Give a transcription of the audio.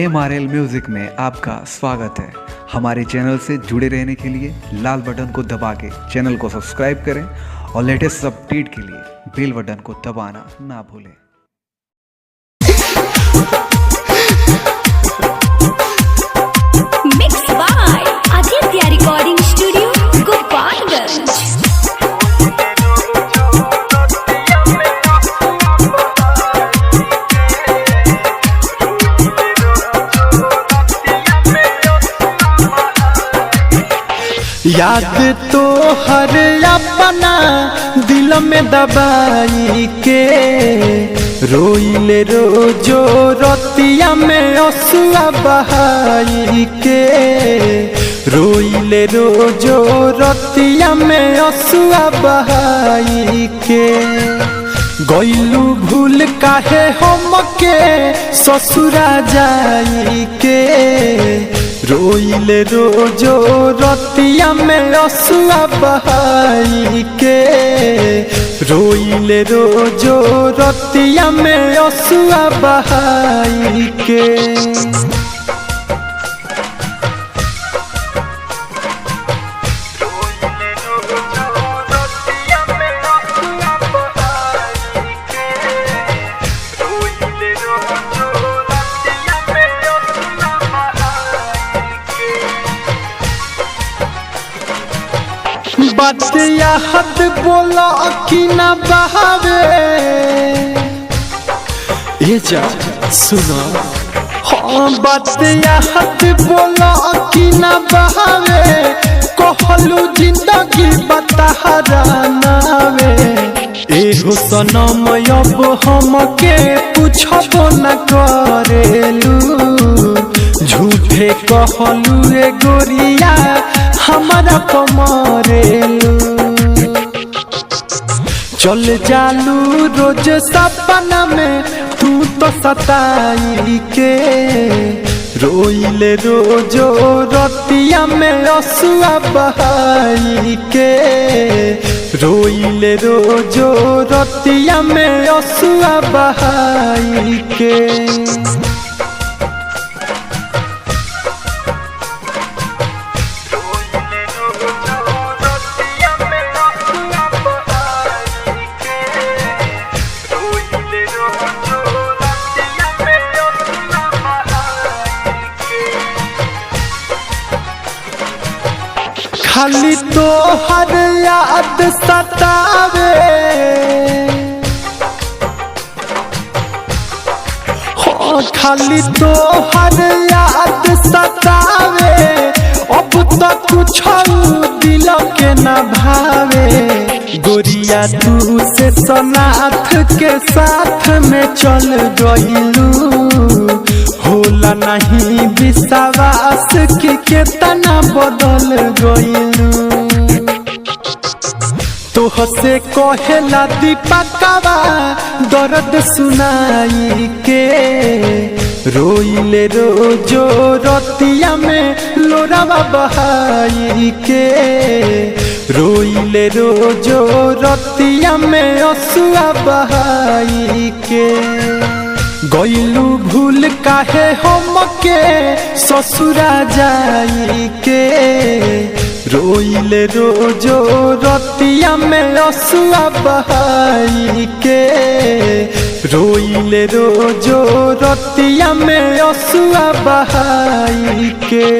MRL music में आपका स्वागत है। हमारे चैनल से जुड़े रहने के लिए लाल बटन को दबा के चैनल को सब्सक्राइब करें और लेटेस्ट अपडेट के लिए बेल बटन को दबाना ना भूलें। Mix by Aditya recording studio Gopalganj. याद तो हर अपना दिल में दबाई के रोइले रोजो रतिया में असुआ बहाई के रोइले रोजो रतिया में असुआ बहाई के गइलू भूल काहे हमके ससुरा जाई के रोइले रोजो रतिया में असुआ बहाई के रोइले रोजो रतिया में असुआ बहाई के। बात याद बोला कि ना बहावे ये जा सुना हाँ बात याद बोला कि ना बहावे कहलू जिंदगी बतहरा नावे एहो सनम अब हमके पूछबो न करेलू झूठे कहलू रे गोरिया हमारा कमरेलू चल जालू रोज सपना में तू तो सताई के रोइले रोजो रतिया में असुआ बहाई के रोइले रोजो रतिया में असुआ बहाई के। खाली तो हर याद सतावे हो खाली तो हर याद सतावे अब तो कुछ दिल के न भावे गोरिया तू से सनाथ के साथ में चल गइलू होला नहीं विश्वास की केतना बदल गइलू तोह से कहेला दीपकवा दर्द सुनाई के रोइले रोजो रतिया में लोरावा बहाई के रोइले रोजो रतिया में असुआ बहाई के गइलू भूल काहे हमके ससुरा जाई के रोइले रोजो रतिया में असुआ बहाई के रोइले रोजो रतिया में असुआ बहाई के।